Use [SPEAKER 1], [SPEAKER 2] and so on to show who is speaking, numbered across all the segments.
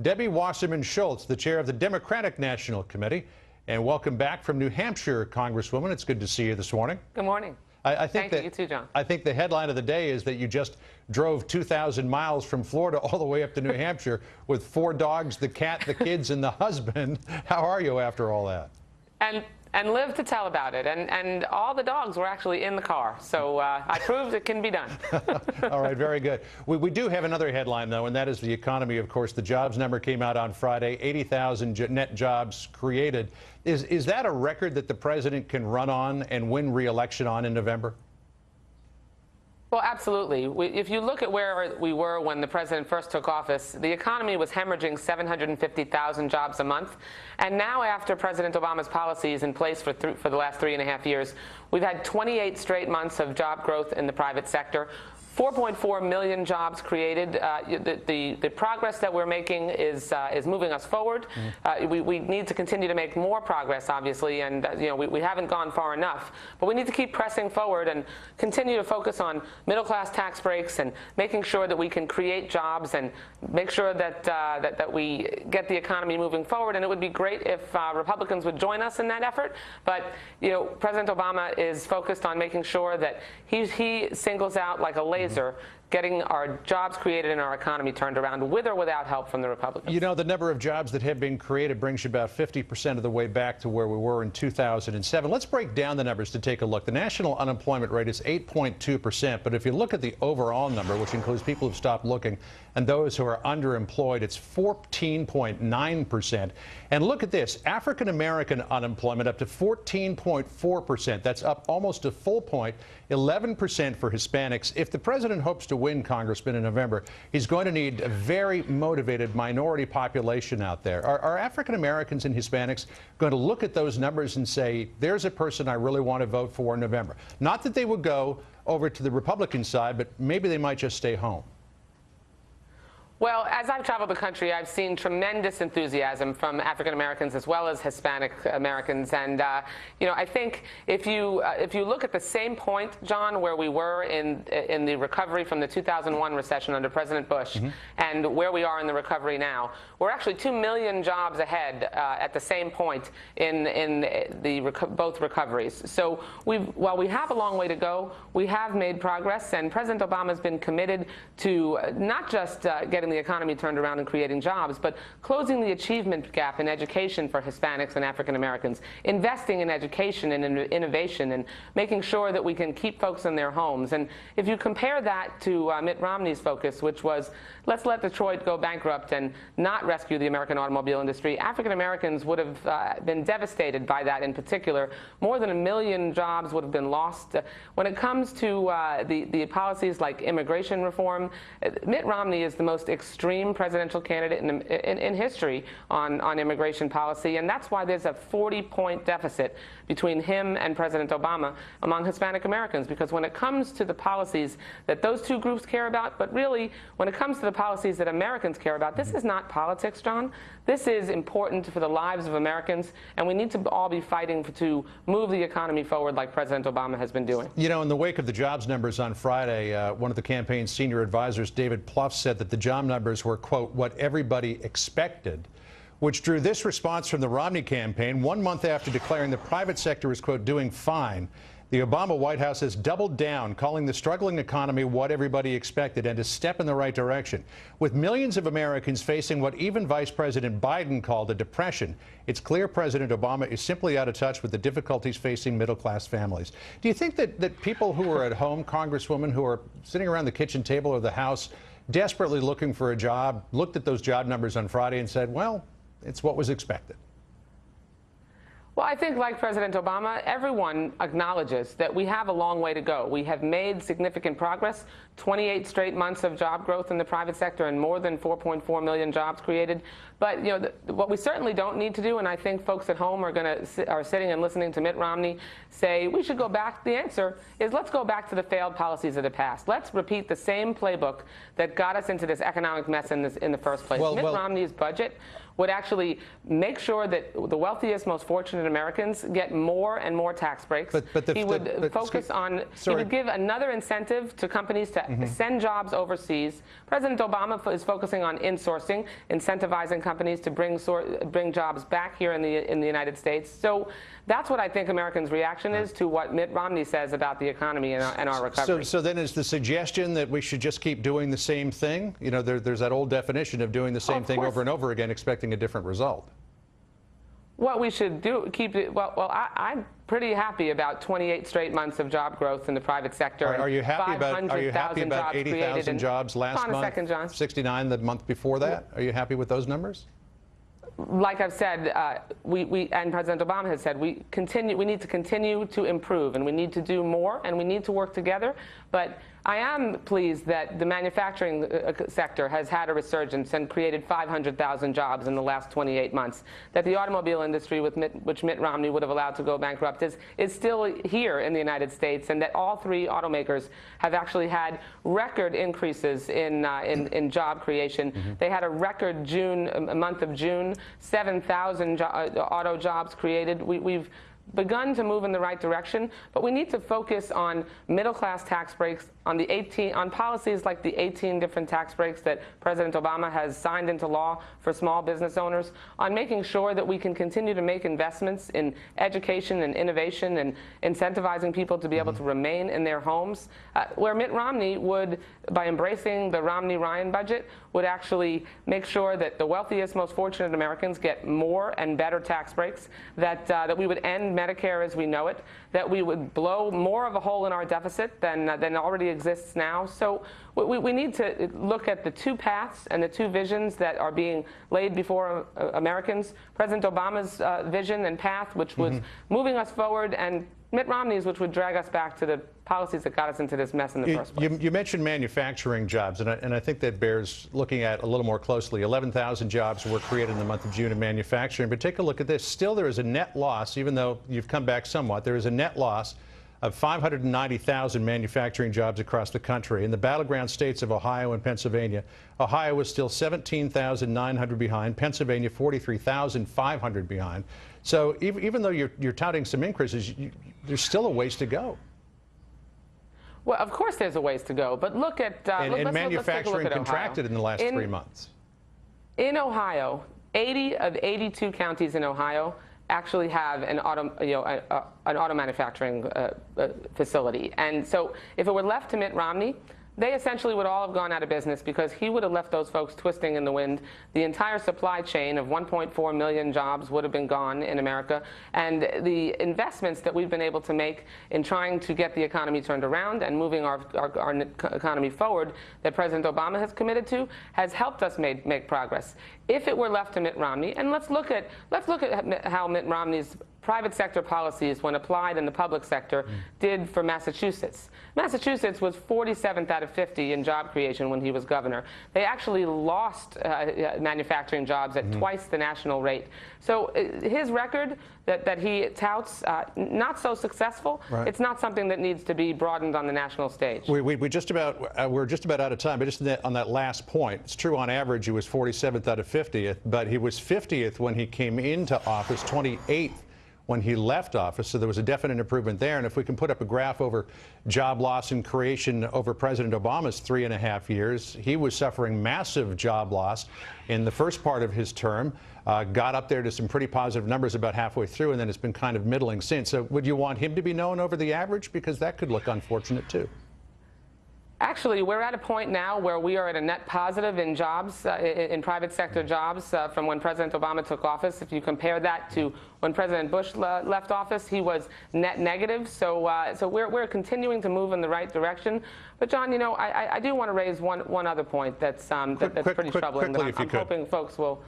[SPEAKER 1] Debbie Wasserman Schultz, the chair of the Democratic National Committee. And welcome back from New Hampshire, Congresswoman. It's good to see you this morning.
[SPEAKER 2] Good morning.
[SPEAKER 1] Thank
[SPEAKER 2] you too, John.
[SPEAKER 1] I think the headline of the day is that you just drove 2,000 miles from Florida all the way up to New Hampshire with 4 dogs, the cat, the kids, and the husband. How are you after all that?
[SPEAKER 2] And live to tell about it. And all the dogs were actually in the car. So I proved it can be done.
[SPEAKER 1] All right, very good. We do have another headline, though, and that is the economy. Of course, the jobs number came out on Friday, 80,000 net jobs created. Is that a record that the president can run on and win re-election on in November?
[SPEAKER 2] Well, absolutely. If you look at where we were when the president first took office, the economy was hemorrhaging 750,000 jobs a month. And now, after President Obama's policies in place for the last 3.5 years, we've had 28 straight months of job growth in the private sector. 4.4 million jobs created. The progress that we're making is moving us forward. We need to continue to make more progress, obviously, and we haven't gone far enough. But we need to keep pressing forward and continue to focus on middle-class tax breaks and making sure that we can create jobs and make sure that we get the economy moving forward. And it would be great if Republicans would join us in that effort. But President Obama is focused on making sure that he singles out like a laser getting our jobs created and our economy turned around with or without help from the Republicans.
[SPEAKER 1] You know, the number of jobs that have been created brings you about 50% of the way back to where we were in 2007. Let's break down the numbers to take a look. The national unemployment rate is 8.2%, but if you look at the overall number, which includes people who've stopped looking and those who are underemployed, it's 14.9%. And look at this, African-American unemployment up to 14.4%. That's up almost a full point, 11% for Hispanics. If the president hopes to win, Congressman, in November, he's going to need a very motivated minority population out there. Are African Americans and Hispanics going to look at those numbers and say, there's a person I really want to vote for in November? Not that they would go over to the Republican side, but maybe they might just stay home.
[SPEAKER 2] Well, as I've traveled the country, I've seen tremendous enthusiasm from African Americans as well as Hispanic Americans, and I think if you look at the same point, John, where we were in the recovery from the 2001 recession under President Bush, and where we are in the recovery now, we're actually 2 million jobs ahead at the same point in both recoveries. So while we have a long way to go, we have made progress, and President Obama has been committed to not just getting the economy turned around and creating jobs, but closing the achievement gap in education for Hispanics and African Americans, investing in education and in innovation, and making sure that we can keep folks in their homes. And if you compare that to Mitt Romney's focus, which was, let's let Detroit go bankrupt and not rescue the American automobile industry, African Americans would have been devastated by that in particular. More than 1 million jobs would have been lost. When it comes to the policies like immigration reform, Mitt Romney is the most extreme presidential candidate in history on immigration policy, and that's why there's a 40-point deficit between him and President Obama among Hispanic Americans, because when it comes to the policies that those two groups care about, but really when it comes to the policies that Americans care about, this is not politics, John. This is important for the lives of Americans, and we need to all be fighting to move the economy forward like President Obama has been doing.
[SPEAKER 1] You know, in the wake of the jobs numbers on Friday, one of the campaign's senior advisors, David Plouffe, said that the job numbers were, quote, what everybody expected, which drew this response from the Romney campaign. 1 month after declaring the private sector is, quote, doing fine, the Obama White House has doubled down, calling the struggling economy what everybody expected and a step in the right direction. With millions of Americans facing what even Vice President Biden called a depression, it's clear President Obama is simply out of touch with the difficulties facing middle-class families. Do you think that people who are at home, Congresswoman, who are sitting around the kitchen table of the House, desperately looking for a job, looked at those job numbers on Friday and said, well, it's what was expected?
[SPEAKER 2] Well, I think, like President Obama, everyone acknowledges that we have a long way to go. We have made significant progress, 28 straight months of job growth in the private sector and more than 4.4 million jobs created. But what we certainly don't need to do, and I think folks at home are sitting and listening to Mitt Romney say we should go back. The answer is let's go back to the failed policies of the past. Let's repeat the same playbook that got us into this economic mess in the first place. Mitt Romney's budget would actually make sure that the wealthiest, most fortunate Americans get more and more tax breaks. He would focus on, he would give another incentive to companies to send jobs overseas. President Obama is focusing on insourcing, incentivizing companies to bring jobs back here in the United States. So that's what I think Americans' reaction is to what Mitt Romney says about the economy and our recovery.
[SPEAKER 1] So then is the suggestion that we should just keep doing the same thing? You know, there's that old definition of doing the same thing over and over again, expecting a different result.
[SPEAKER 2] What we should do, I'm pretty happy about 28 straight months of job growth in the private sector.
[SPEAKER 1] Are you happy about 80,000 jobs last month?
[SPEAKER 2] Hold on a second, John.
[SPEAKER 1] 69 the month before that? Are you happy with those numbers?
[SPEAKER 2] Like I've said, and President Obama has said, we need to continue to improve, and we need to do more, and we need to work together. But I am pleased that the manufacturing sector has had a resurgence and created 500,000 jobs in the last 28 months. That the automobile industry, which Mitt Romney would have allowed to go bankrupt, is still here in the United States, and that all three automakers have actually had record increases in job creation. They had a record month of June, 7,000 auto jobs created. We've begun to move in the right direction, but we need to focus on middle-class tax breaks, on policies like the 18 different tax breaks that President Obama has signed into law for small business owners, on making sure that we can continue to make investments in education and innovation and incentivizing people to be able to remain in their homes, where Mitt Romney would, by embracing the Romney-Ryan budget, would actually make sure that the wealthiest, most fortunate Americans get more and better tax breaks, that we would end Medicare as we know it, that we would blow more of a hole in our deficit than already exists now. So we need to look at the two paths and the two visions that are being laid before Americans. President Obama's vision and path, which was moving us forward, and Mitt Romney's, which would drag us back to the policies that got us into this mess in the first place.
[SPEAKER 1] You mentioned manufacturing jobs, and I think that bears looking at a little more closely. 11,000 jobs were created in the month of June in manufacturing. But take a look at this. Still, there is a net loss, even though you've come back somewhat. There is a net loss of 590,000 manufacturing jobs across the country. In the battleground states of Ohio and Pennsylvania, Ohio is still 17,900 behind, Pennsylvania 43,500 behind. So even though you're touting some increases, there's still a ways to go.
[SPEAKER 2] Well, of course there's a ways to go, but look at
[SPEAKER 1] manufacturing contracted in the last 3 months.
[SPEAKER 2] In Ohio, 80 of 82 counties in Ohio actually have an auto manufacturing facility. And so if it were left to Mitt Romney, they essentially would all have gone out of business, because he would have left those folks twisting in the wind. The entire supply chain of 1.4 million jobs would have been gone in America. And the investments that we've been able to make in trying to get the economy turned around and moving our economy forward, that President Obama has committed to, has helped us make progress. If it were left to Mitt Romney, and let's look at how Mitt Romney's private sector policies, when applied in the public sector, did for Massachusetts. Massachusetts was 47th out of 50 in job creation when he was governor. They actually lost manufacturing jobs at twice the national rate. So his record that he touts, not so successful. Right. It's not something that needs to be broadened on the national stage.
[SPEAKER 1] We're just about out of time, but just on that last point, it's true on average he was 47th out of 50th, but he was 50th when he came into office, 28th when he left office, so there was a definite improvement there. And if we can put up a graph over job loss and creation over President Obama's 3.5 years, he was suffering massive job loss in the first part of his term, got up there to some pretty positive numbers about halfway through, and then it's been kind of middling since. So would you want him to be known over the average? Because that could look unfortunate too.
[SPEAKER 2] Actually, we're at a point now where we are at a net positive in jobs, in private sector jobs, from when President Obama took office. If you compare that to when President Bush left office, he was net negative. So we're continuing to move in the right direction. But John, you know, I do want to raise one other point that's pretty troubling.
[SPEAKER 1] Quickly,
[SPEAKER 2] I'm hoping folks will.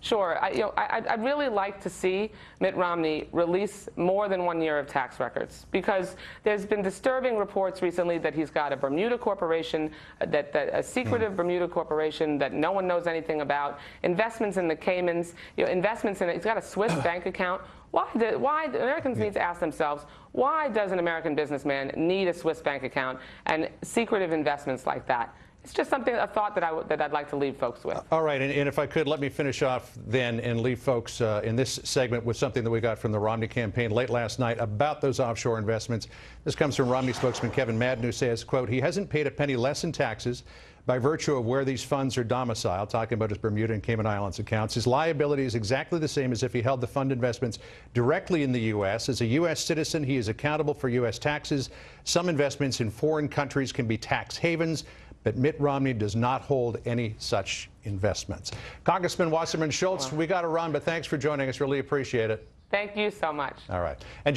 [SPEAKER 2] Sure. I'd really like to see Mitt Romney release more than 1 year of tax records, because there's been disturbing reports recently that he's got a Bermuda corporation, a secretive Bermuda corporation that no one knows anything about, investments in the Caymans, investments in he's got a Swiss bank account. Why Americans need to ask themselves, why does an American businessman need a Swiss bank account and secretive investments like that? it's just something, a thought that I'd like to leave folks with.
[SPEAKER 1] All right, and if I could, let me finish off then and leave folks in this segment with something that we got from the Romney campaign late last night about those offshore investments. This comes from Romney spokesman Kevin Madden, who says, quote, he hasn't paid a penny less in taxes by virtue of where these funds are domiciled, talking about his Bermuda and Cayman Islands accounts. His liability is exactly the same as if he held the fund investments directly in the U.S. As a U.S. citizen, he is accountable for U.S. taxes. Some investments in foreign countries can be tax havens, but Mitt Romney does not hold any such investments. Congressman Wasserman Schultz, we got to run, but thanks for joining us. Really appreciate it.
[SPEAKER 2] Thank you so much.
[SPEAKER 1] All right. And